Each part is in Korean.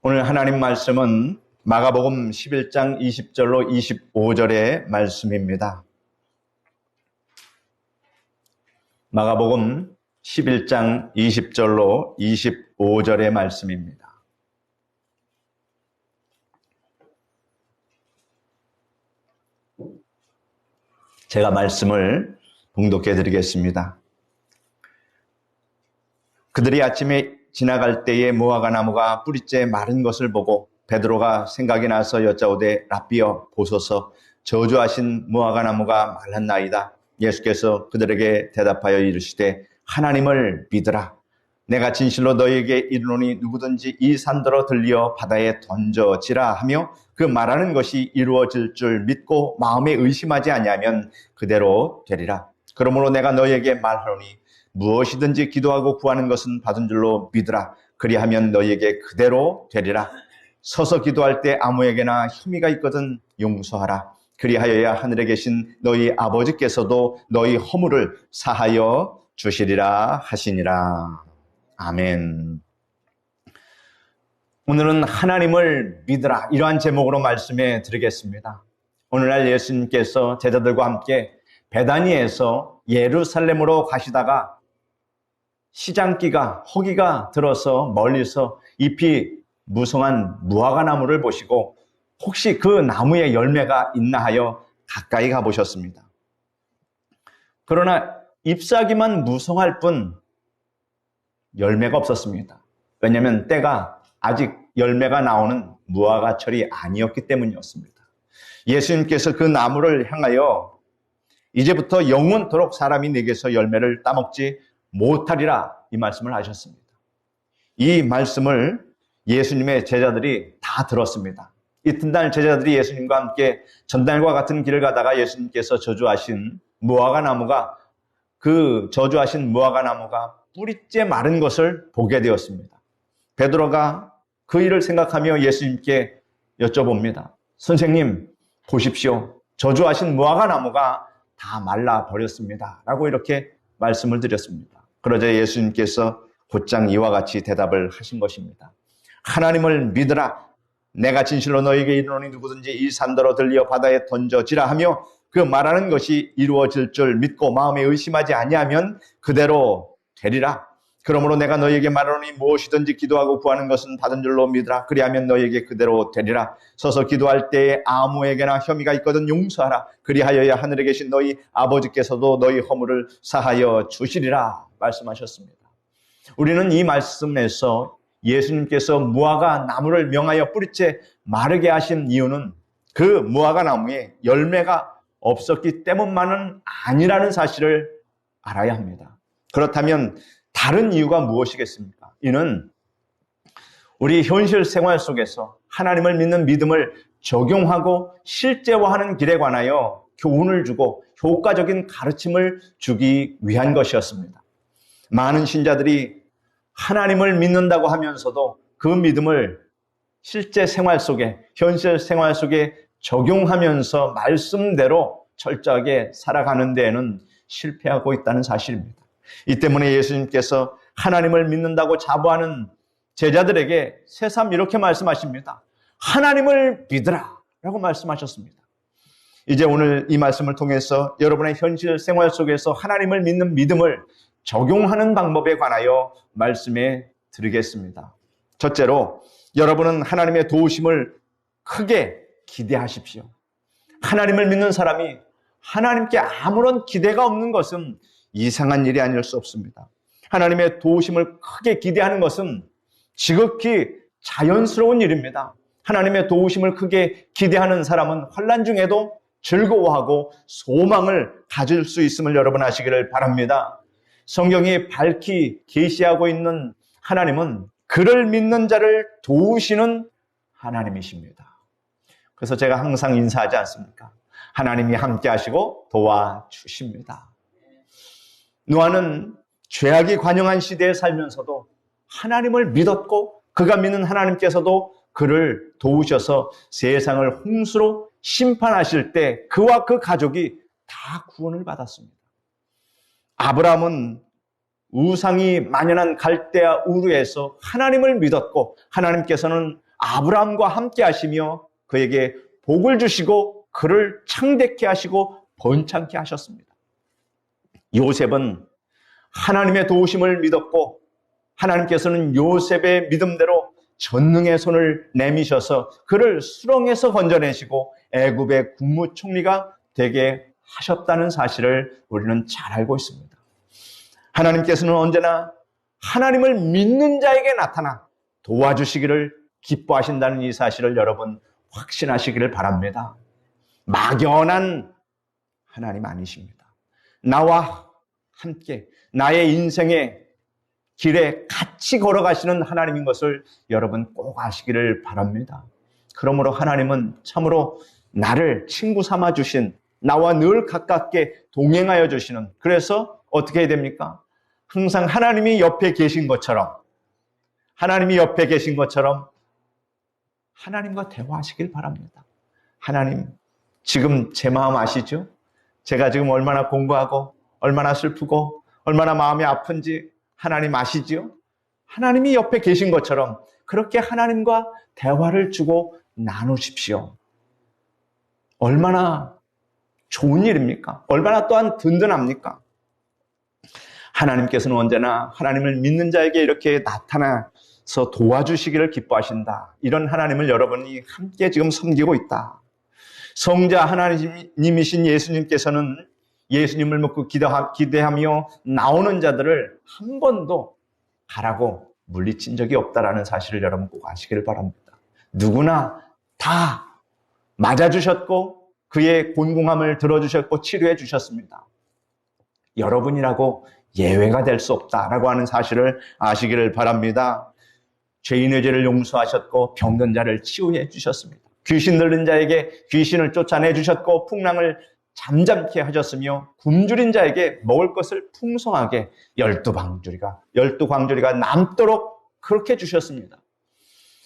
오늘 하나님 말씀은 마가복음 11장 20절로 25절의 말씀입니다. 마가복음 11장 20절로 25절의 말씀입니다. 제가 말씀을 봉독해 드리겠습니다. 그들이 아침에 지나갈 때에 무화과 나무가 뿌리째 마른 것을 보고 베드로가 생각이 나서 여짜오되 랍비여 보소서 저주하신 무화과 나무가 말랐나이다. 예수께서 그들에게 대답하여 이르시되 하나님을 믿으라. 내가 진실로 너희에게 이르노니 누구든지 이 산더러 들리어 바다에 던져지라 하며 그 말하는 것이 이루어질 줄 믿고 마음에 의심하지 아니하면 그대로 되리라. 그러므로 내가 너희에게 말하노니 무엇이든지 기도하고 구하는 것은 받은 줄로 믿으라. 그리하면 너희에게 그대로 되리라. 서서 기도할 때 아무에게나 혐의가 있거든 용서하라. 그리하여야 하늘에 계신 너희 아버지께서도 너희 허물을 사하여 주시리라 하시니라. 아멘. 오늘은 하나님을 믿으라, 이러한 제목으로 말씀해 드리겠습니다. 오늘날 예수님께서 제자들과 함께 베다니에서 예루살렘으로 가시다가 시장기가 허기가 들어서 멀리서 잎이 무성한 무화과 나무를 보시고 혹시 그 나무에 열매가 있나 하여 가까이 가보셨습니다. 그러나 잎사귀만 무성할 뿐 열매가 없었습니다. 왜냐하면 때가 아직 열매가 나오는 무화과철이 아니었기 때문이었습니다. 예수님께서 그 나무를 향하여 이제부터 영원토록 사람이 내게서 열매를 따먹지 못하리라, 이 말씀을 하셨습니다. 이 말씀을 예수님의 제자들이 다 들었습니다. 이튿날 제자들이 예수님과 함께 전날과 같은 길을 가다가 예수님께서 저주하신 무화과 나무가 뿌리째 마른 것을 보게 되었습니다. 베드로가 그 일을 생각하며 예수님께 여쭤봅니다. 선생님, 보십시오. 저주하신 무화과 나무가 다 말라 버렸습니다. 라고 이렇게 말씀을 드렸습니다. 그러자 예수님께서 곧장 이와 같이 대답을 하신 것입니다. 하나님을 믿으라. 내가 진실로 너에게 이르노니 누구든지 이 산더러 들리어 바다에 던져지라 하며 그 말하는 것이 이루어질 줄 믿고 마음에 의심하지 아니하면 그대로 되리라. 그러므로 내가 너에게 말하노니 무엇이든지 기도하고 구하는 것은 받은 줄로 믿으라. 그리하면 너에게 그대로 되리라. 서서 기도할 때에 아무에게나 혐의가 있거든 용서하라. 그리하여야 하늘에 계신 너희 아버지께서도 너희 허물을 사하여 주시리라 말씀하셨습니다. 우리는 이 말씀에서 예수님께서 무화과 나무를 명하여 뿌리째 마르게 하신 이유는 그 무화과 나무에 열매가 없었기 때문만은 아니라는 사실을 알아야 합니다. 그렇다면 다른 이유가 무엇이겠습니까? 이는 우리 현실 생활 속에서 하나님을 믿는 믿음을 적용하고 실제화하는 길에 관하여 교훈을 주고 효과적인 가르침을 주기 위한 것이었습니다. 많은 신자들이 하나님을 믿는다고 하면서도 그 믿음을 실제 생활 속에, 현실 생활 속에 적용하면서 말씀대로 철저하게 살아가는 데에는 실패하고 있다는 사실입니다. 이 때문에 예수님께서 하나님을 믿는다고 자부하는 제자들에게 새삼 이렇게 말씀하십니다. 하나님을 믿으라 라고 말씀하셨습니다. 이제 오늘 이 말씀을 통해서 여러분의 현실 생활 속에서 하나님을 믿는 믿음을 적용하는 방법에 관하여 말씀해 드리겠습니다. 첫째로, 여러분은 하나님의 도우심을 크게 기대하십시오. 하나님을 믿는 사람이 하나님께 아무런 기대가 없는 것은 이상한 일이 아닐 수 없습니다. 하나님의 도우심을 크게 기대하는 것은 지극히 자연스러운 일입니다. 하나님의 도우심을 크게 기대하는 사람은 환난 중에도 즐거워하고 소망을 가질 수 있음을 여러분 아시기를 바랍니다. 성경이 밝히 계시하고 있는 하나님은 그를 믿는 자를 도우시는 하나님이십니다. 그래서 제가 항상 인사하지 않습니까? 하나님이 함께 하시고 도와주십니다. 노아는 죄악이 관영한 시대에 살면서도 하나님을 믿었고 그가 믿는 하나님께서도 그를 도우셔서 세상을 홍수로 심판하실 때 그와 그 가족이 다 구원을 받았습니다. 아브라함은 우상이 만연한 갈대아 우르에서 하나님을 믿었고 하나님께서는 아브라함과 함께 하시며 그에게 복을 주시고 그를 창대케 하시고 번창케 하셨습니다. 요셉은 하나님의 도우심을 믿었고 하나님께서는 요셉의 믿음대로 전능의 손을 내미셔서 그를 수렁에서 건져내시고 애굽의 국무총리가 되게 하셨다는 사실을 우리는 잘 알고 있습니다. 하나님께서는 언제나 하나님을 믿는 자에게 나타나 도와주시기를 기뻐하신다는 이 사실을 여러분 확신하시기를 바랍니다. 막연한 하나님 아니십니다. 나와 함께 나의 인생의 길에 같이 걸어가시는 하나님인 것을 여러분 꼭 아시기를 바랍니다. 그러므로 하나님은 참으로 나를 친구 삼아 주신, 나와 늘 가깝게 동행하여 주시는, 그래서 어떻게 해야 됩니까? 항상 하나님이 옆에 계신 것처럼, 하나님이 옆에 계신 것처럼 하나님과 대화하시길 바랍니다. 하나님, 지금 제 마음 아시죠? 제가 지금 얼마나 공부하고 얼마나 슬프고 얼마나 마음이 아픈지 하나님 아시지요? 하나님이 옆에 계신 것처럼 그렇게 하나님과 대화를 주고 나누십시오. 얼마나 좋은 일입니까? 얼마나 또한 든든합니까? 하나님께서는 언제나 하나님을 믿는 자에게 이렇게 나타나서 도와주시기를 기뻐하신다. 이런 하나님을 여러분이 함께 지금 섬기고 있다. 성자 하나님이신 예수님께서는 예수님을 믿고 기대하며 나오는 자들을 한 번도 가라고 물리친 적이 없다라는 사실을 여러분 꼭 아시기를 바랍니다. 누구나 다 맞아주셨고 그의 곤궁함을 들어주셨고 치료해 주셨습니다. 여러분이라고 예외가 될 수 없다라고 하는 사실을 아시기를 바랍니다. 죄인의 죄를 용서하셨고 병든 자를 치유해 주셨습니다. 귀신 들린 자에게 귀신을 쫓아내 주셨고 풍랑을 잠잠케 하셨으며 굶주린 자에게 먹을 것을 풍성하게 12광주리가 남도록 그렇게 주셨습니다.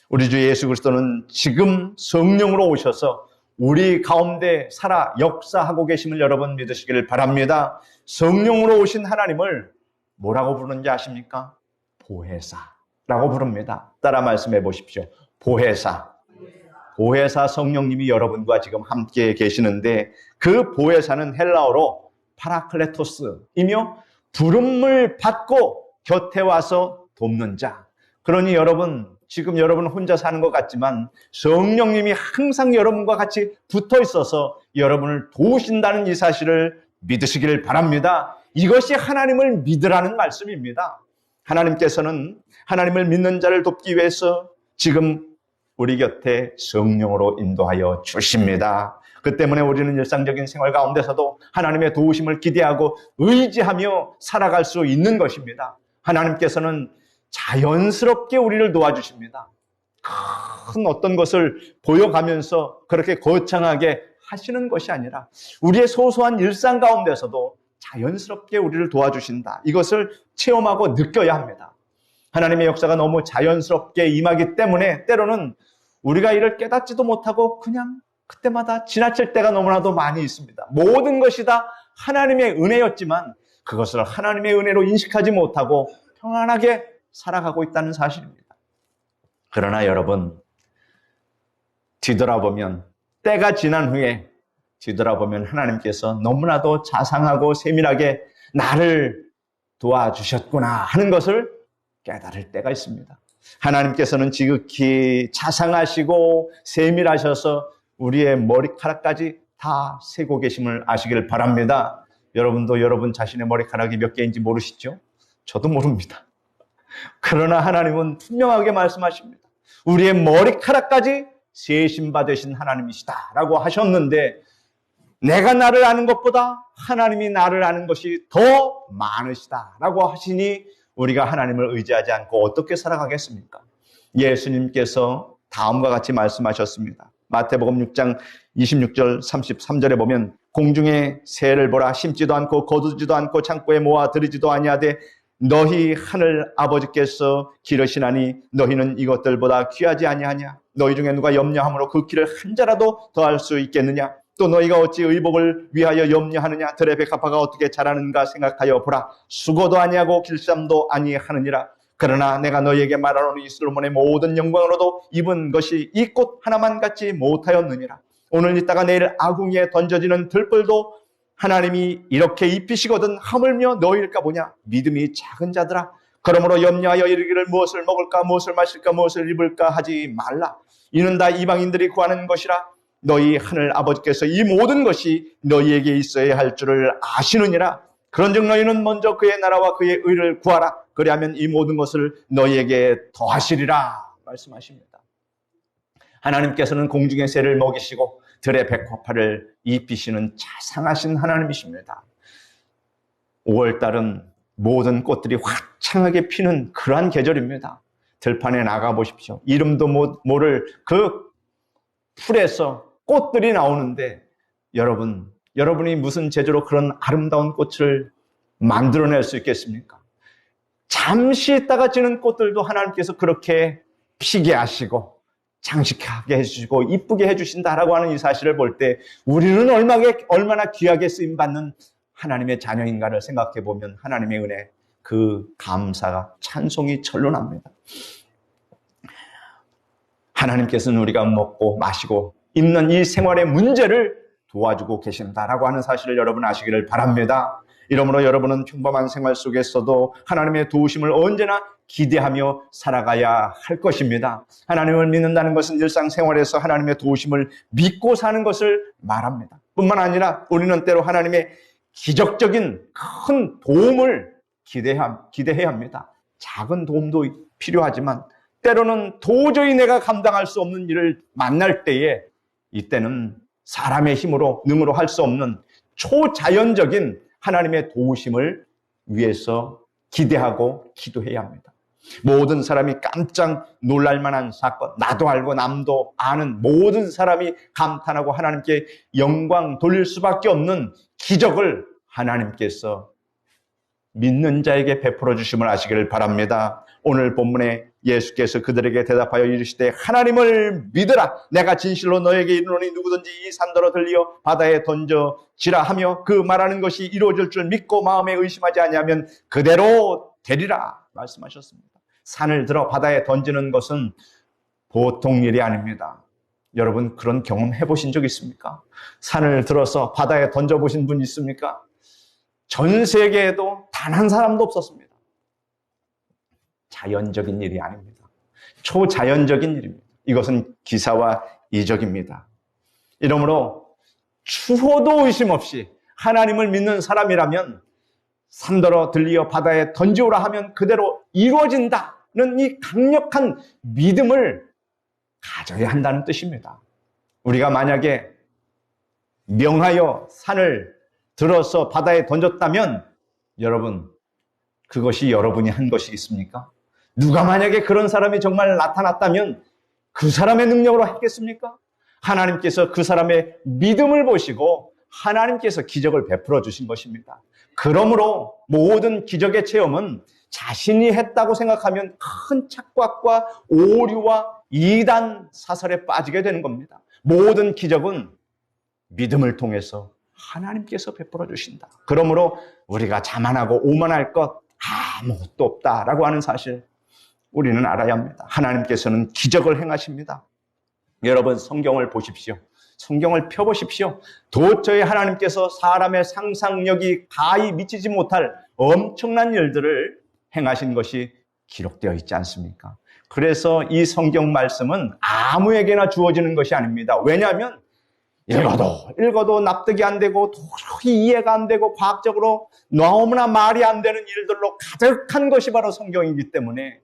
우리 주 예수 그리스도는 지금 성령으로 오셔서 우리 가운데 살아 역사하고 계심을 여러분 믿으시기를 바랍니다. 성령으로 오신 하나님을 뭐라고 부르는지 아십니까? 보혜사라고 부릅니다. 따라 말씀해 보십시오. 보혜사. 보혜사 성령님이 여러분과 지금 함께 계시는데 그 보혜사는 헬라어로 파라클레토스이며 부름을 받고 곁에 와서 돕는 자. 그러니 여러분 지금 여러분 혼자 사는 것 같지만 성령님이 항상 여러분과 같이 붙어 있어서 여러분을 도우신다는 이 사실을 믿으시기를 바랍니다. 이것이 하나님을 믿으라는 말씀입니다. 하나님께서는 하나님을 믿는 자를 돕기 위해서 지금 우리 곁에 성령으로 인도하여 주십니다. 그 때문에 우리는 일상적인 생활 가운데서도 하나님의 도우심을 기대하고 의지하며 살아갈 수 있는 것입니다. 하나님께서는 자연스럽게 우리를 도와주십니다. 큰 어떤 것을 보여가면서 그렇게 거창하게 하시는 것이 아니라 우리의 소소한 일상 가운데서도 자연스럽게 우리를 도와주신다. 이것을 체험하고 느껴야 합니다. 하나님의 역사가 너무 자연스럽게 임하기 때문에 때로는 우리가 이를 깨닫지도 못하고 그냥 그때마다 지나칠 때가 너무나도 많이 있습니다. 모든 것이 다 하나님의 은혜였지만 그것을 하나님의 은혜로 인식하지 못하고 평안하게 살아가고 있다는 사실입니다. 그러나 여러분, 뒤돌아보면 때가 지난 후에 뒤돌아보면 하나님께서 너무나도 자상하고 세밀하게 나를 도와주셨구나 하는 것을 깨달을 때가 있습니다. 하나님께서는 지극히 자상하시고 세밀하셔서 우리의 머리카락까지 다 세고 계심을 아시기를 바랍니다. 여러분도 여러분 자신의 머리카락이 몇 개인지 모르시죠? 저도 모릅니다. 그러나 하나님은 분명하게 말씀하십니다. 우리의 머리카락까지 세신 바 되신 하나님이시다 라고 하셨는데 내가 나를 아는 것보다 하나님이 나를 아는 것이 더 많으시다 라고 하시니 우리가 하나님을 의지하지 않고 어떻게 살아가겠습니까? 예수님께서 다음과 같이 말씀하셨습니다. 마태복음 6장 26절 33절에 보면 공중에 새를 보라 심지도 않고 거두지도 않고 창고에 모아 들이지도 아니하되 너희 하늘 아버지께서 기르시나니 너희는 이것들보다 귀하지 아니하냐? 너희 중에 누가 염려함으로 그 길을 한 자라도 더할 수 있겠느냐? 또 너희가 어찌 의복을 위하여 염려하느냐? 들의 백합화가 어떻게 자라는가 생각하여 보라. 수고도 아니하고 길쌈도 아니하느니라. 그러나 내가 너희에게 말하노니 솔로몬의 모든 영광으로도 입은 것이 이 꽃 하나만 같지 못하였느니라. 오늘 있다가 내일 아궁이에 던져지는 들불도 하나님이 이렇게 입히시거든 하물며 너희일까 보냐. 믿음이 작은 자들아, 그러므로 염려하여 이르기를 무엇을 먹을까 무엇을 마실까 무엇을 입을까 하지 말라. 이는 다 이방인들이 구하는 것이라. 너희 하늘 아버지께서 이 모든 것이 너희에게 있어야 할 줄을 아시느니라. 그런즉 너희는 먼저 그의 나라와 그의 의를 구하라. 그리하면 이 모든 것을 너희에게 더하시리라 말씀하십니다. 하나님께서는 공중의 새를 먹이시고 들의 백화파를 입히시는 자상하신 하나님이십니다. 5월달은 모든 꽃들이 화창하게 피는 그러한 계절입니다. 들판에 나가보십시오. 이름도 모를 그 풀에서 꽃들이 나오는데 여러분이 무슨 재주로 그런 아름다운 꽃을 만들어낼 수 있겠습니까? 잠시 있다가 지는 꽃들도 하나님께서 그렇게 피게 하시고 장식하게 해주시고 이쁘게 해주신다라고 하는 이 사실을 볼 때 우리는 얼마나 귀하게 쓰임받는 하나님의 자녀인가를 생각해 보면 하나님의 은혜, 그 감사가 찬송이 절로 납니다. 하나님께서는 우리가 먹고 마시고 입는 이 생활의 문제를 도와주고 계신다라고 하는 사실을 여러분 아시기를 바랍니다. 이러므로 여러분은 평범한 생활 속에서도 하나님의 도우심을 언제나 기대하며 살아가야 할 것입니다. 하나님을 믿는다는 것은 일상생활에서 하나님의 도우심을 믿고 사는 것을 말합니다. 뿐만 아니라 우리는 때로 하나님의 기적적인 큰 도움을 기대해야 합니다. 작은 도움도 필요하지만 때로는 도저히 내가 감당할 수 없는 일을 만날 때에 이때는 사람의 힘으로 능으로 할 수 없는 초자연적인 하나님의 도우심을 위해서 기대하고 기도해야 합니다. 모든 사람이 깜짝 놀랄 만한 사건, 나도 알고 남도 아는 모든 사람이 감탄하고 하나님께 영광 돌릴 수밖에 없는 기적을 하나님께서 믿는 자에게 베풀어 주심을 아시기를 바랍니다. 오늘 본문에 예수께서 그들에게 대답하여 이르시되 하나님을 믿으라. 내가 진실로 너에게 이르노니 누구든지 이 산더러 들리어 바다에 던져지라 하며 그 말하는 것이 이루어질 줄 믿고 마음에 의심하지 아니하면 그대로 되리라 말씀하셨습니다. 산을 들어 바다에 던지는 것은 보통 일이 아닙니다. 여러분 그런 경험 해보신 적 있습니까? 산을 들어서 바다에 던져보신 분 있습니까? 전 세계에도 단 한 사람도 없었습니다. 자연적인 일이 아닙니다. 초자연적인 일입니다. 이것은 기사와 이적입니다. 이러므로 추호도 의심 없이 하나님을 믿는 사람이라면 산더러 들리어 바다에 던지오라 하면 그대로 이루어진다는 이 강력한 믿음을 가져야 한다는 뜻입니다. 우리가 만약에 명하여 산을 들어서 바다에 던졌다면 여러분 그것이 여러분이 한 것이 있습니까? 누가 만약에 그런 사람이 정말 나타났다면 그 사람의 능력으로 했겠습니까? 하나님께서 그 사람의 믿음을 보시고 하나님께서 기적을 베풀어 주신 것입니다. 그러므로 모든 기적의 체험은 자신이 했다고 생각하면 큰 착각과 오류와 이단 사설에 빠지게 되는 겁니다. 모든 기적은 믿음을 통해서 하나님께서 베풀어 주신다. 그러므로 우리가 자만하고 오만할 것 아무것도 없다라고 하는 사실 우리는 알아야 합니다. 하나님께서는 기적을 행하십니다. 여러분 성경을 보십시오. 성경을 펴보십시오. 도저히 하나님께서 사람의 상상력이 가히 미치지 못할 엄청난 일들을 행하신 것이 기록되어 있지 않습니까? 그래서 이 성경 말씀은 아무에게나 주어지는 것이 아닙니다. 왜냐하면 읽어도 납득이 안 되고 도저히 이해가 안 되고 과학적으로 너무나 말이 안 되는 일들로 가득한 것이 바로 성경이기 때문에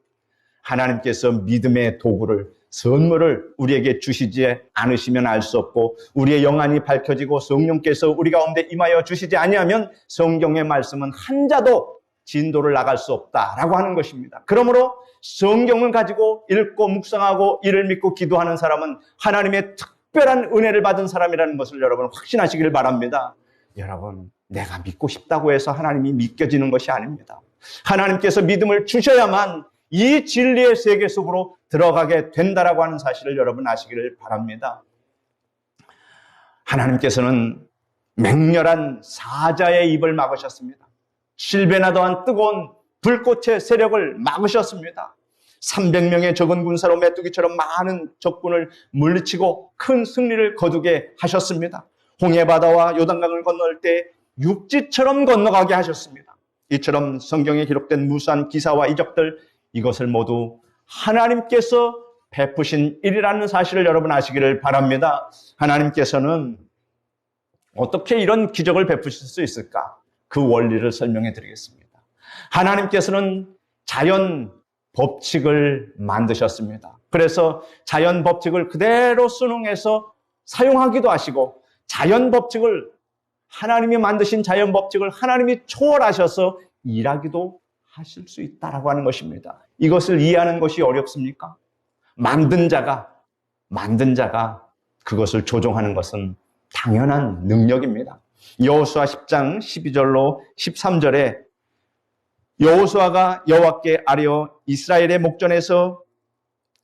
하나님께서 믿음의 도구를 선물을 우리에게 주시지 않으시면 알 수 없고 우리의 영안이 밝혀지고 성령께서 우리 가운데 임하여 주시지 아니하면 성경의 말씀은 한 자도 진도를 나갈 수 없다라고 하는 것입니다. 그러므로 성경을 가지고 읽고 묵상하고 이를 믿고 기도하는 사람은 하나님의 특별한 은혜를 받은 사람이라는 것을 여러분 확신하시길 바랍니다. 여러분 내가 믿고 싶다고 해서 하나님이 믿겨지는 것이 아닙니다. 하나님께서 믿음을 주셔야만 이 진리의 세계 속으로 들어가게 된다라고 하는 사실을 여러분 아시기를 바랍니다. 하나님께서는 맹렬한 사자의 입을 막으셨습니다. 7배나 더한 뜨거운 불꽃의 세력을 막으셨습니다. 300명의 적은 군사로 메뚜기처럼 많은 적군을 물리치고 큰 승리를 거두게 하셨습니다. 홍해바다와 요단강을 건널 때 육지처럼 건너가게 하셨습니다. 이처럼 성경에 기록된 무수한 기사와 이적들, 이것을 모두 하나님께서 베푸신 일이라는 사실을 여러분 아시기를 바랍니다. 하나님께서는 어떻게 이런 기적을 베푸실 수 있을까? 그 원리를 설명해 드리겠습니다. 하나님께서는 자연 법칙을 만드셨습니다. 그래서 자연 법칙을 그대로 순응해서 사용하기도 하시고, 자연 법칙을, 하나님이 만드신 자연 법칙을 하나님이 초월하셔서 일하기도 하실 수 있다라고 하는 것입니다. 이것을 이해하는 것이 어렵습니까? 만든 자가 그것을 조종하는 것은 당연한 능력입니다. 여호수아 10장 12절로 13절에 여호수아가 여호와께 아뢰어 이스라엘의 목전에서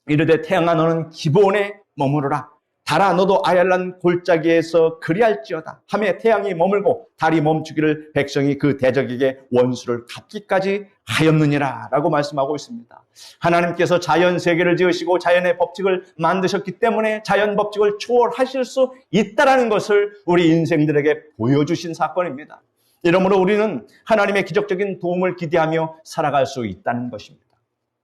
이르되 태양아 너는 기브온에 머무르라. 달아 너도 아얄란 골짜기에서 그리할지어다 하며 태양이 머물고 달이 멈추기를 백성이 그 대적에게 원수를 갚기까지 하였느니라 라고 말씀하고 있습니다. 하나님께서 자연 세계를 지으시고 자연의 법칙을 만드셨기 때문에 자연 법칙을 초월하실 수 있다는 것을 우리 인생들에게 보여주신 사건입니다. 이러므로 우리는 하나님의 기적적인 도움을 기대하며 살아갈 수 있다는 것입니다.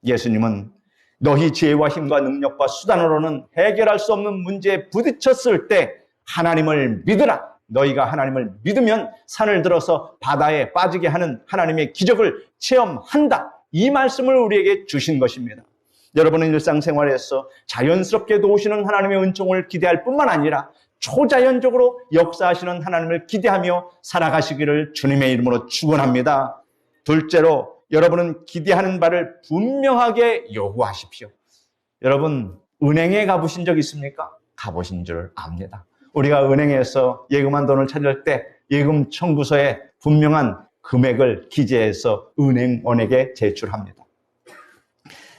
예수님은 너희 지혜와 힘과 능력과 수단으로는 해결할 수 없는 문제에 부딪혔을 때 하나님을 믿으라. 너희가 하나님을 믿으면 산을 들어서 바다에 빠지게 하는 하나님의 기적을 체험한다. 이 말씀을 우리에게 주신 것입니다. 여러분은 일상생활에서 자연스럽게 도우시는 하나님의 은총을 기대할 뿐만 아니라 초자연적으로 역사하시는 하나님을 기대하며 살아가시기를 주님의 이름으로 축원합니다. 둘째로 여러분은 기대하는 바를 분명하게 요구하십시오. 여러분 은행에 가보신 적 있습니까? 가보신 줄 압니다. 우리가 은행에서 예금한 돈을 찾을 때 예금 청구서에 분명한 금액을 기재해서 은행원에게 제출합니다.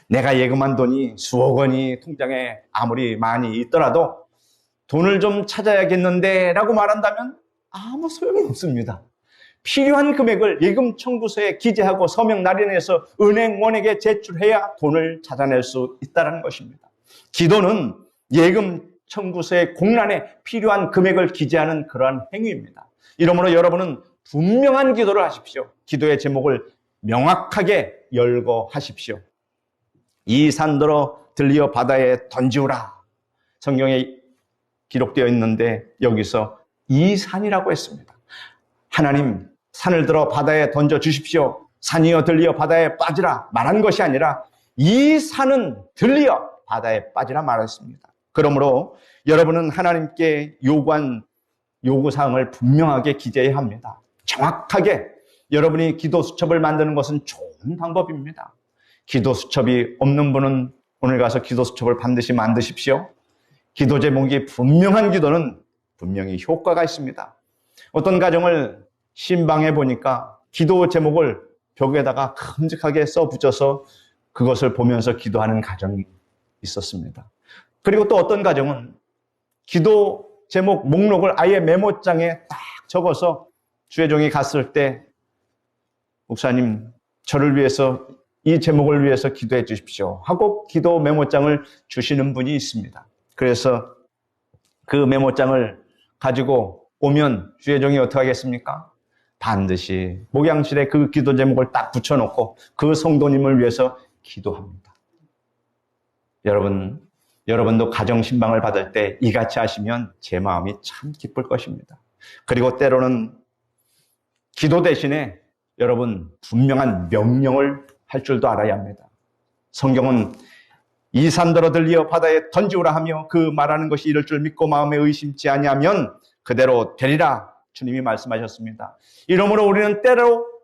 내가 예금한 돈이 수억 원이 통장에 아무리 많이 있더라도 돈을 좀 찾아야겠는데 라고 말한다면 아무 소용이 없습니다. 필요한 금액을 예금 청구서에 기재하고 서명 날인해서 은행원에게 제출해야 돈을 찾아낼 수 있다는 것입니다. 기도는 예금 청구서의 공란에 필요한 금액을 기재하는 그러한 행위입니다. 이러므로 여러분은 분명한 기도를 하십시오. 기도의 제목을 명확하게 열거하십시오. 이 산더러 들리어 바다에 던지우라. 성경에 기록되어 있는데 여기서 이 산이라고 했습니다. 하나님, 산을 들어 바다에 던져 주십시오. 산이여 들리어 바다에 빠지라 말한 것이 아니라 이 산은 들리어 바다에 빠지라 말했습니다. 그러므로 여러분은 하나님께 요구한 요구사항을 분명하게 기재해야 합니다. 정확하게 여러분이 기도 수첩을 만드는 것은 좋은 방법입니다. 기도 수첩이 없는 분은 오늘 가서 기도 수첩을 반드시 만드십시오. 기도 제목이 분명한 기도는 분명히 효과가 있습니다. 어떤 가정을 신방해 보니까 기도 제목을 벽에다가 큼직하게 써붙여서 그것을 보면서 기도하는 가정이 있었습니다. 그리고 또 어떤 가정은 기도 제목 목록을 아예 메모장에 딱 적어서 주의종이 갔을 때 목사님 저를 위해서 이 제목을 위해서 기도해 주십시오 하고 기도 메모장을 주시는 분이 있습니다. 그래서 그 메모장을 가지고 오면 주의종이 어떻게 하겠습니까? 반드시 목양실에 그 기도 제목을 딱 붙여놓고 그 성도님을 위해서 기도합니다. 여러분도 가정 신방을 받을 때 이같이 하시면 제 마음이 참 기쁠 것입니다. 그리고 때로는 기도 대신에 여러분 분명한 명령을 할 줄도 알아야 합니다. 성경은 이 산더러 들리어 바다에 던지우라 하며 그 말하는 것이 이럴 줄 믿고 마음에 의심치 아니하면 그대로 되리라 주님이 말씀하셨습니다. 이러므로 우리는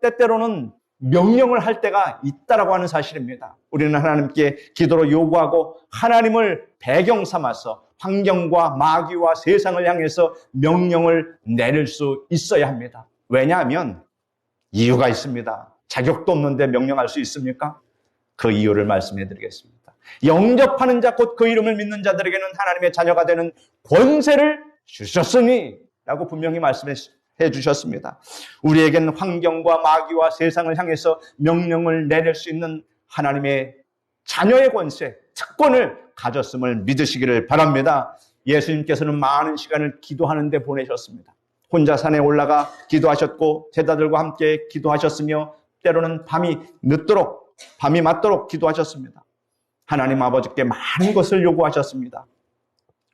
때때로는 명령을 할 때가 있다라고 하는 사실입니다. 우리는 하나님께 기도로 요구하고 하나님을 배경 삼아서 환경과 마귀와 세상을 향해서 명령을 내릴 수 있어야 합니다. 왜냐하면 이유가 있습니다. 자격도 없는데 명령할 수 있습니까? 그 이유를 말씀해 드리겠습니다. 영접하는 자 곧 그 이름을 믿는 자들에게는 하나님의 자녀가 되는 권세를 주셨으니 라고 분명히 주셨습니다. 우리에겐 환경과 마귀와 세상을 향해서 명령을 내릴 수 있는 하나님의 자녀의 권세, 특권을 가졌음을 믿으시기를 바랍니다. 예수님께서는 많은 시간을 기도하는 데 보내셨습니다. 혼자 산에 올라가 기도하셨고 제자들과 함께 기도하셨으며 때로는 밤이 맞도록 기도하셨습니다. 하나님 아버지께 많은 것을 요구하셨습니다.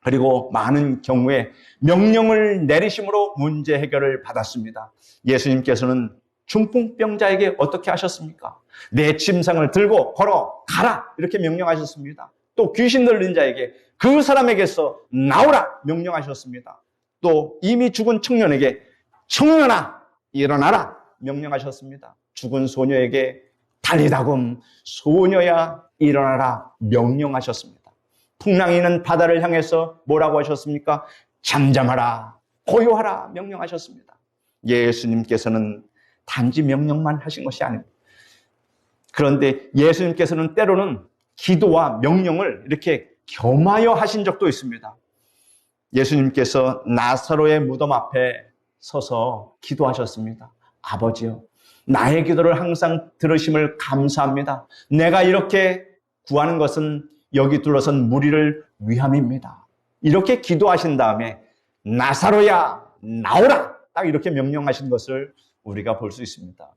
그리고 많은 경우에 명령을 내리심으로 문제 해결을 받았습니다. 예수님께서는 중풍병자에게 어떻게 하셨습니까? 내 침상을 들고 걸어가라 이렇게 명령하셨습니다. 또 귀신 들린 자에게 그 사람에게서 나오라 명령하셨습니다. 또 이미 죽은 청년에게 청년아 일어나라 명령하셨습니다. 죽은 소녀에게 달리다금 소녀야 일어나라 명령하셨습니다. 풍랑이는 바다를 향해서 뭐라고 하셨습니까? 잠잠하라 고요하라 명령하셨습니다. 예수님께서는 단지 명령만 하신 것이 아닙니다. 그런데 예수님께서는 때로는 기도와 명령을 이렇게 겸하여 하신 적도 있습니다. 예수님께서 나사로의 무덤 앞에 서서 기도하셨습니다. 아버지요, 나의 기도를 항상 들으심을 감사합니다. 내가 이렇게 구하는 것은 여기 둘러선 무리를 위함입니다. 이렇게 기도하신 다음에 나사로야 나오라 딱 이렇게 명령하신 것을 우리가 볼 수 있습니다.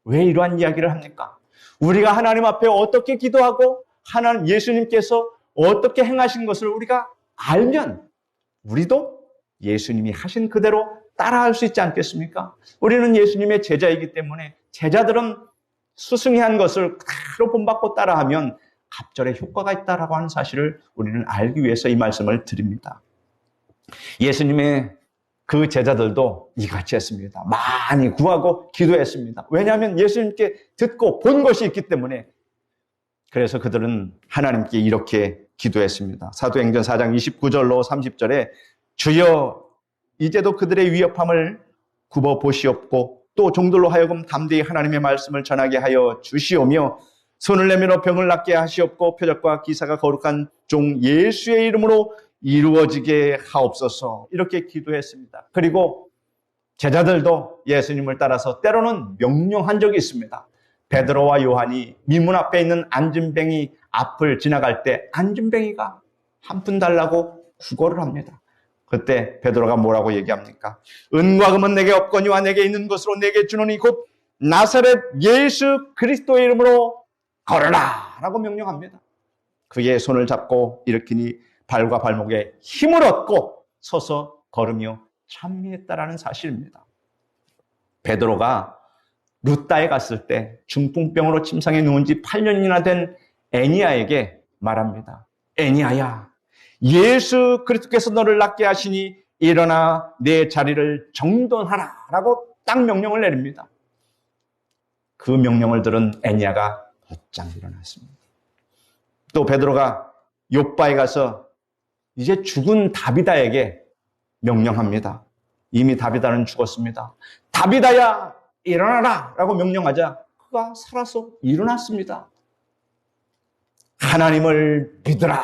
왜 이러한 이야기를 합니까? 우리가 하나님 앞에 어떻게 기도하고 하나님 예수님께서 어떻게 행하신 것을 우리가 알면 우리도 예수님이 하신 그대로 따라할 수 있지 않겠습니까? 우리는 예수님의 제자이기 때문에 제자들은 스승이 한 것을 그대로 본받고 따라하면 갑절의 효과가 있다라고 하는 사실을 우리는 알기 위해서 이 말씀을 드립니다. 예수님의 그 제자들도 이같이 했습니다. 많이 구하고 기도했습니다. 왜냐하면 예수님께 듣고 본 것이 있기 때문에. 그래서 그들은 하나님께 이렇게 기도했습니다. 사도행전 4장 29절로 30절에 주여 이제도 그들의 위협함을 굽어보시옵고 또 종들로 하여금 담대히 하나님의 말씀을 전하게 하여 주시오며 손을 내밀어 병을 낫게 하시옵고 표적과 기사가 거룩한 종 예수의 이름으로 이루어지게 하옵소서 이렇게 기도했습니다. 그리고 제자들도 예수님을 따라서 때로는 명령한 적이 있습니다. 베드로와 요한이 미문 앞에 있는 안진뱅이 앞을 지나갈 때 안진뱅이가 한 푼 달라고 구걸을 합니다. 그때 베드로가 뭐라고 얘기합니까? 은과 금은 내게 없거니와 내게 있는 것으로 내게 주노니 곧 나사렛 예수 그리스도의 이름으로 걸어라 라고 명령합니다. 그의 손을 잡고 일으키니 발과 발목에 힘을 얻고 서서 걸으며 찬미했다라는 사실입니다. 베드로가 루다에 갔을 때 중풍병으로 침상에 누운 지 8년이나 된 애니야에게 말합니다. 애니야야, 예수 그리스도께서 너를 낫게 하시니 일어나 내 자리를 정돈하라 라고 딱 명령을 내립니다. 그 명령을 들은 애니야가 곧장 일어났습니다. 또 베드로가 욥바에 가서 이제 죽은 다비다에게 명령합니다. 이미 다비다는 죽었습니다. 다비다야 일어나라 라고 명령하자 그가 살아서 일어났습니다. 하나님을 믿으라.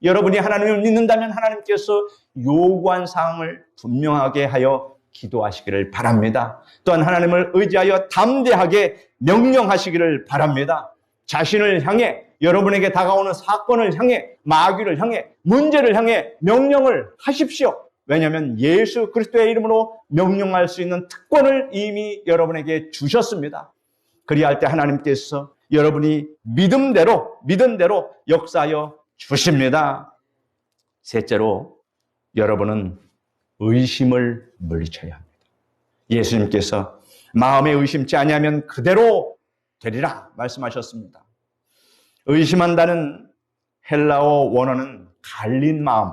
여러분이 하나님을 믿는다면 하나님께서 요구한 사항을 분명하게 하여 기도하시기를 바랍니다. 또한 하나님을 의지하여 담대하게 명령하시기를 바랍니다. 자신을 향해 여러분에게 다가오는 사건을 향해 마귀를 향해 문제를 향해 명령을 하십시오. 왜냐하면 예수 그리스도의 이름으로 명령할 수 있는 특권을 이미 여러분에게 주셨습니다. 그리할 때 하나님께서 여러분이 믿은 대로 역사하여 주십니다. 셋째로 여러분은 의심을 물리쳐야 합니다. 예수님께서 마음에 의심치 아니하면 그대로 되리라 말씀하셨습니다. 의심한다는 헬라어 원어는 갈린 마음,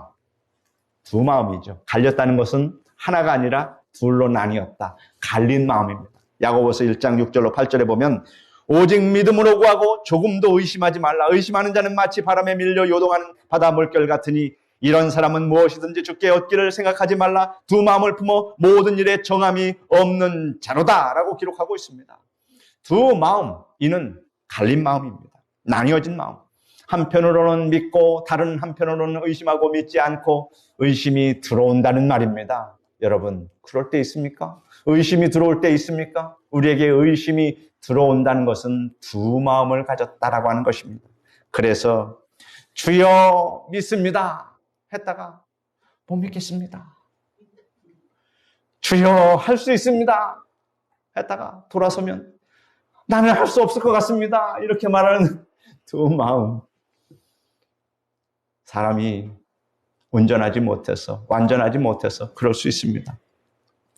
두 마음이죠. 갈렸다는 것은 하나가 아니라 둘로 나뉘었다. 갈린 마음입니다. 야고보서 1장 6절로 8절에 보면 오직 믿음으로 구하고 조금도 의심하지 말라. 의심하는 자는 마치 바람에 밀려 요동하는 바다 물결 같으니 이런 사람은 무엇이든지 주께 얻기를 생각하지 말라. 두 마음을 품어 모든 일에 정함이 없는 자로다 라고 기록하고 있습니다. 두 마음, 이는 갈린 마음입니다. 나뉘어진 마음. 한편으로는 믿고 다른 한편으로는 의심하고 믿지 않고 의심이 들어온다는 말입니다. 여러분, 그럴 때 있습니까? 의심이 들어올 때 있습니까? 우리에게 의심이 들어온다는 것은 두 마음을 가졌다라고 하는 것입니다. 그래서 주여 믿습니다 했다가 못 믿겠습니다. 주여 할 수 있습니다 했다가 돌아서면 나는 할 수 없을 것 같습니다. 이렇게 말하는 두 마음. 사람이 온전하지 못해서, 완전하지 못해서 그럴 수 있습니다.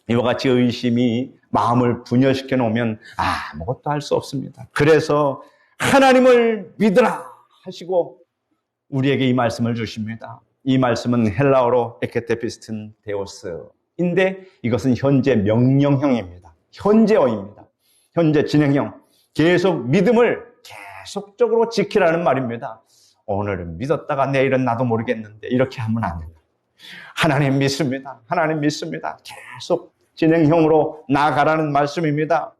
이와 같이 의심이 마음을 분열시켜 놓으면 아무것도 할 수 없습니다. 그래서 하나님을 믿으라 하시고 우리에게 이 말씀을 주십니다. 이 말씀은 헬라어로 에케테피스틴 데오스인데 이것은 현재 명령형입니다. 현재어입니다. 현재 진행형. 계속 믿음을 계속적으로 지키라는 말입니다. 오늘은 믿었다가 내일은 나도 모르겠는데 이렇게 하면 안 됩니다. 하나님 믿습니다. 하나님 믿습니다. 계속 진행형으로 나아가라는 말씀입니다.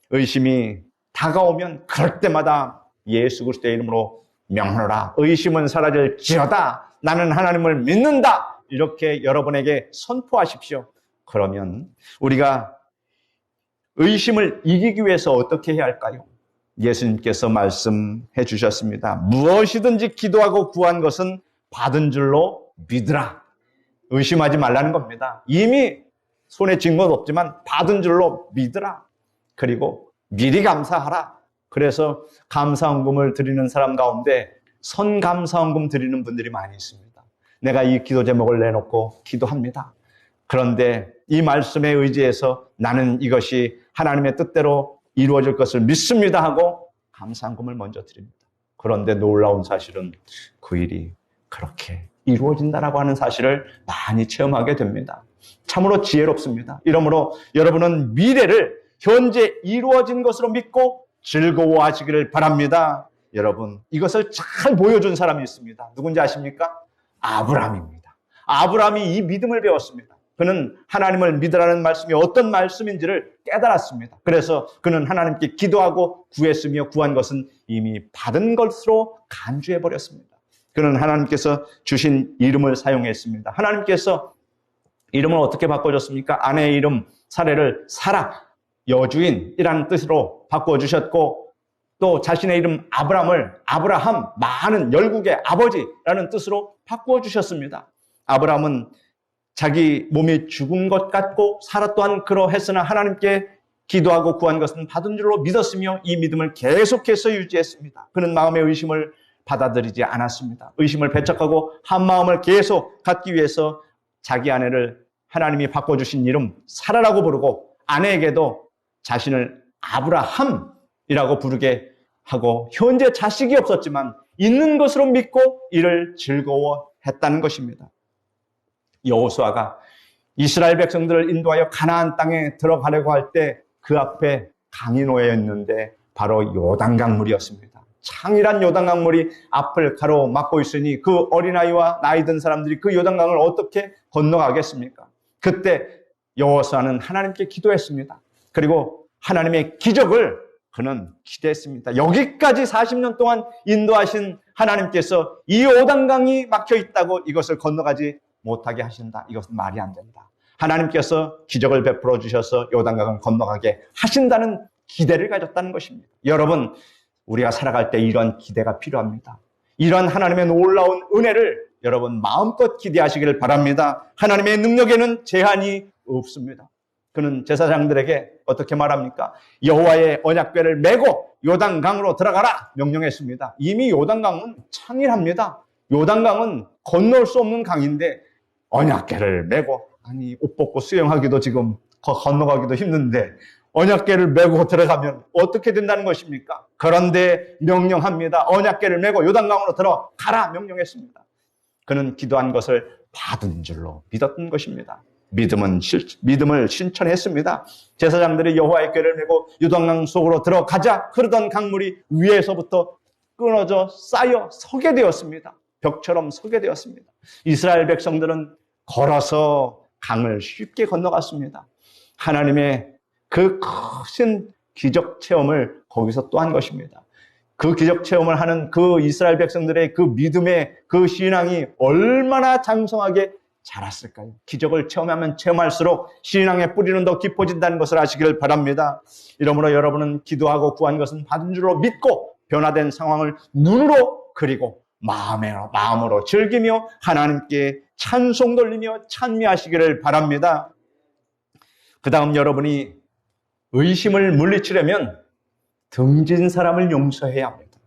의심이 다가오면 그럴 때마다 예수 그리스도의 이름으로 명하노라. 의심은 사라질지어다. 나는 하나님을 믿는다. 이렇게 여러분에게 선포하십시오. 그러면 우리가 의심을 이기기 위해서 어떻게 해야 할까요? 예수님께서 말씀해 주셨습니다. 무엇이든지 기도하고 구한 것은 받은 줄로 믿으라. 의심하지 말라는 겁니다. 이미 손에 쥔 건 없지만 받은 줄로 믿으라. 그리고 미리 감사하라. 그래서 감사헌금을 드리는 사람 가운데 선감사헌금 드리는 분들이 많이 있습니다. 내가 이 기도 제목을 내놓고 기도합니다. 그런데 이 말씀에 의지해서 나는 이것이 하나님의 뜻대로 이루어질 것을 믿습니다 하고 감사헌금을 먼저 드립니다. 그런데 놀라운 사실은 그 일이 그렇게 이루어진다라고 하는 사실을 많이 체험하게 됩니다. 참으로 지혜롭습니다. 이러므로 여러분은 미래를 현재 이루어진 것으로 믿고 즐거워하시기를 바랍니다. 여러분, 이것을 잘 보여준 사람이 있습니다. 누군지 아십니까? 아브라함입니다. 아브라함이 이 믿음을 배웠습니다. 그는 하나님을 믿으라는 말씀이 어떤 말씀인지를 깨달았습니다. 그래서 그는 하나님께 기도하고 구했으며 구한 것은 이미 받은 것으로 간주해버렸습니다. 그는 하나님께서 주신 이름을 사용했습니다. 하나님께서 이름을 어떻게 바꿔줬습니까? 아내의 이름 사레를 사라, 여주인이라는 뜻으로 바꿔주셨고 또 자신의 이름 아브람을 아브라함, 많은 열국의 아버지라는 뜻으로 바꿔주셨습니다. 아브람은 자기 몸이 죽은 것 같고 사라 또한 그러했으나 하나님께 기도하고 구한 것은 받은 줄로 믿었으며 이 믿음을 계속해서 유지했습니다. 그는 마음의 의심을 받아들이지 않았습니다. 의심을 배척하고 한 마음을 계속 갖기 위해서 자기 아내를 하나님이 바꿔주신 이름 사라라고 부르고 아내에게도 자신을 아브라함이라고 부르게 하고 현재 자식이 없었지만 있는 것으로 믿고 이를 즐거워했다는 것입니다. 여호수아가 이스라엘 백성들을 인도하여 가나안 땅에 들어가려고 할 때 그 앞에 강이 놓여 있는데 바로 요단강물이었습니다. 창이란 요단강물이 앞을 가로막고 있으니 그 어린아이와 나이 든 사람들이 그 요단강을 어떻게 건너가겠습니까? 그때 여호수아는 하나님께 기도했습니다. 그리고 하나님의 기적을 그는 기대했습니다. 여기까지 40년 동안 인도하신 하나님께서 이 요단강이 막혀 있다고 이것을 건너가지 못하게 하신다. 이것은 말이 안 된다. 하나님께서 기적을 베풀어 주셔서 요단강을 건너가게 하신다는 기대를 가졌다는 것입니다. 여러분, 우리가 살아갈 때 이런 기대가 필요합니다. 이런 하나님의 놀라운 은혜를 여러분 마음껏 기대하시기를 바랍니다. 하나님의 능력에는 제한이 없습니다. 그는 제사장들에게 어떻게 말합니까? 여호와의 언약궤를 메고 요단강으로 들어가라 명령했습니다. 이미 요단강은 창일합니다. 요단강은 건널 수 없는 강인데 언약궤를 메고 아니 옷 벗고 수영하기도 지금 건너가기도 힘든데 언약궤를 메고 들어가면 어떻게 된다는 것입니까? 그런데 명령합니다. 언약궤를 메고 요단강으로 들어가라 명령했습니다. 그는 기도한 것을 받은 줄로 믿었던 것입니다. 믿음을 신천했습니다. 제사장들이 여호와의 궤를 메고 요단강 속으로 들어가자 흐르던 강물이 위에서부터 끊어져 쌓여 서게 되었습니다. 벽처럼 서게 되었습니다. 이스라엘 백성들은 걸어서 강을 쉽게 건너갔습니다. 하나님의 그 크신 기적 체험을 거기서 또 한 것입니다. 그 기적 체험을 하는 그 이스라엘 백성들의 그 믿음의 그 신앙이 얼마나 장성하게 자랐을까요? 기적을 체험하면 체험할수록 신앙의 뿌리는 더 깊어진다는 것을 아시길 바랍니다. 이러므로 여러분은 기도하고 구한 것은 받은 줄로 믿고 변화된 상황을 눈으로 그리고 마음으로 즐기며 하나님께 찬송 돌리며 찬미하시기를 바랍니다. 그 다음 여러분이 의심을 물리치려면 등진 사람을 용서해야 합니다.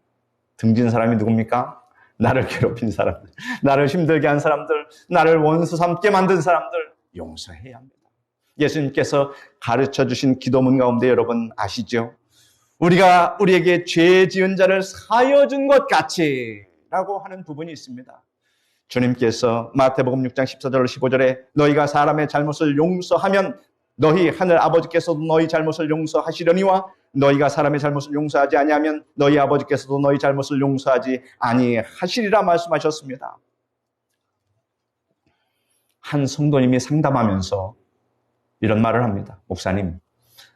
등진 사람이 누굽니까? 나를 괴롭힌 사람들, 나를 힘들게 한 사람들, 나를 원수 삼게 만든 사람들 용서해야 합니다. 예수님께서 가르쳐 주신 기도문 가운데 여러분 아시죠? 우리가 우리에게 죄 지은 자를 사하여 준 것 같이 라고 하는 부분이 있습니다. 주님께서 마태복음 6장 14절 15절에 너희가 사람의 잘못을 용서하면 너희 하늘 아버지께서도 너희 잘못을 용서하시려니와 너희가 사람의 잘못을 용서하지 아니하면 너희 아버지께서도 너희 잘못을 용서하지 아니하시리라 말씀하셨습니다. 한 성도님이 상담하면서 이런 말을 합니다. 목사님,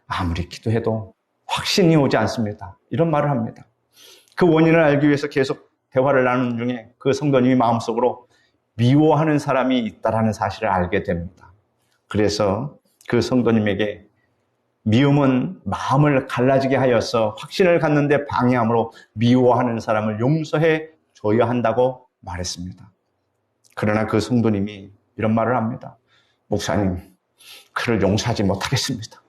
아무리 기도해도 확신이 오지 않습니다. 이런 말을 합니다. 그 원인을 알기 위해서 계속 대화를 나누는 중에 그 성도님이 마음속으로 미워하는 사람이 있다는 사실을 알게 됩니다. 그래서 그 성도님에게 미움은 마음을 갈라지게 하여서 확신을 갖는데 방해함으로 미워하는 사람을 용서해 줘야 한다고 말했습니다. 그러나 그 성도님이 이런 말을 합니다. 목사님, 그를 용서하지 못하겠습니다.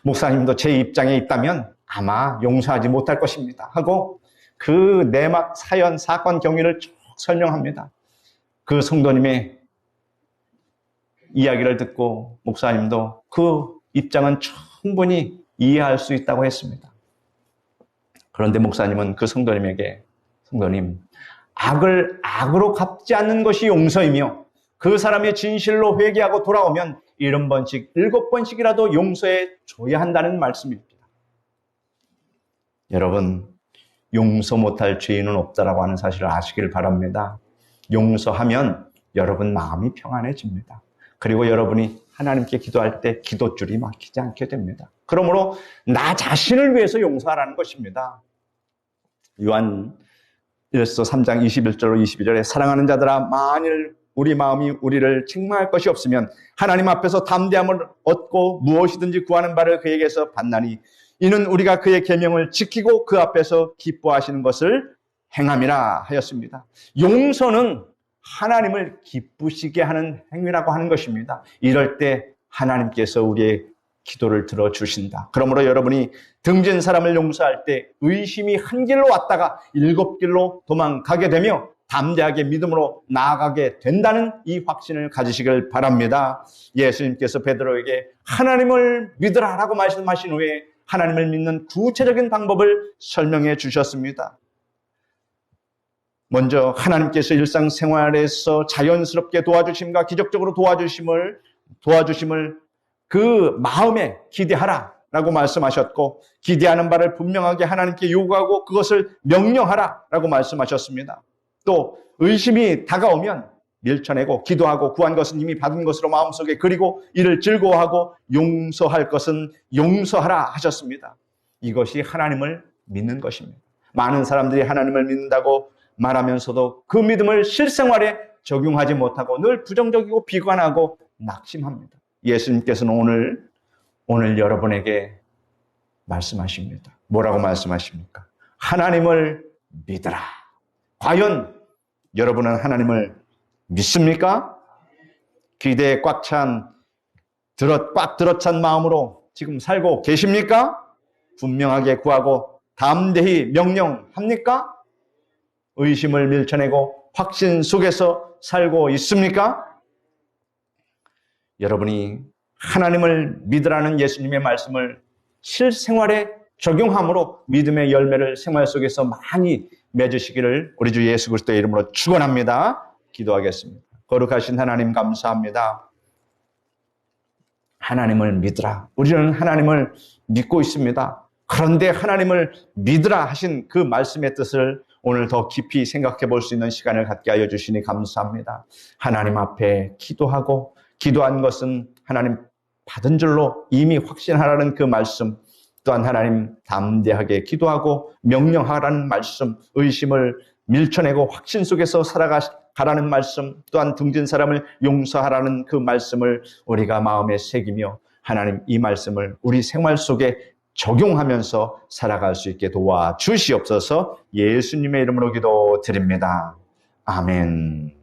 목사님도 제 입장에 있다면 아마 용서하지 못할 것입니다. 하고 그 내막 사연, 사건 경위를 쭉 설명합니다. 그 성도님의 이야기를 듣고 목사님도 그 입장은 충분히 이해할 수 있다고 했습니다. 그런데 목사님은 그 성도님에게 성도님, 악을 악으로 갚지 않는 것이 용서이며 그 사람이 진실로 회개하고 돌아오면 70번씩, 7번씩이라도 용서해 줘야 한다는 말씀입니다. 여러분, 용서 못할 죄인은 없다라고 하는 사실을 아시길 바랍니다. 용서하면 여러분 마음이 평안해집니다. 그리고 여러분이 하나님께 기도할 때 기도줄이 막히지 않게 됩니다. 그러므로 나 자신을 위해서 용서하라는 것입니다. 요한일서 3장 21절로 22절에 사랑하는 자들아, 만일 우리 마음이 우리를 책망할 것이 없으면 하나님 앞에서 담대함을 얻고 무엇이든지 구하는 바를 그에게서 받나니 이는 우리가 그의 계명을 지키고 그 앞에서 기뻐하시는 것을 행함이라 하였습니다. 용서는 하나님을 기쁘시게 하는 행위라고 하는 것입니다. 이럴 때 하나님께서 우리의 기도를 들어주신다. 그러므로 여러분이 등진 사람을 용서할 때 의심이 한 길로 왔다가 7길로 도망가게 되며 담대하게 믿음으로 나아가게 된다는 이 확신을 가지시길 바랍니다. 예수님께서 베드로에게 하나님을 믿으라라고 말씀하신 후에 하나님을 믿는 구체적인 방법을 설명해 주셨습니다. 먼저 하나님께서 일상생활에서 자연스럽게 도와주심과 기적적으로 도와주심을 그 마음에 기대하라라고 말씀하셨고, 기대하는 바를 분명하게 하나님께 요구하고 그것을 명령하라라고 말씀하셨습니다. 또 의심이 다가오면 밀쳐내고 기도하고 구한 것은 이미 받은 것으로 마음속에 그리고 이를 즐거워하고 용서할 것은 용서하라 하셨습니다. 이것이 하나님을 믿는 것입니다. 많은 사람들이 하나님을 믿는다고 말하면서도 그 믿음을 실생활에 적용하지 못하고 늘 부정적이고 비관하고 낙심합니다. 예수님께서는 오늘 여러분에게 말씀하십니다. 뭐라고 말씀하십니까? 하나님을 믿으라. 과연 여러분은 하나님을 믿습니까? 기대에 꽉 들어찬 마음으로 지금 살고 계십니까? 분명하게 구하고 담대히 명령합니까? 의심을 밀쳐내고 확신 속에서 살고 있습니까? 여러분이 하나님을 믿으라는 예수님의 말씀을 실생활에 적용함으로 믿음의 열매를 생활 속에서 많이 맺으시기를 우리 주 예수 그리스도의 이름으로 축원합니다. 기도하겠습니다. 거룩하신 하나님 감사합니다. 하나님을 믿으라. 우리는 하나님을 믿고 있습니다. 그런데 하나님을 믿으라 하신 그 말씀의 뜻을 오늘 더 깊이 생각해 볼 수 있는 시간을 갖게 하여 주시니 감사합니다. 하나님 앞에 기도하고 기도한 것은 하나님 받은 줄로 이미 확신하라는 그 말씀, 또한 하나님 담대하게 기도하고 명령하라는 말씀, 의심을 밀쳐내고 확신 속에서 살아갈 가라는 말씀, 또한 등진 사람을 용서하라는 그 말씀을 우리가 마음에 새기며 하나님 이 말씀을 우리 생활 속에 적용하면서 살아갈 수 있게 도와주시옵소서. 예수님의 이름으로 기도드립니다. 아멘.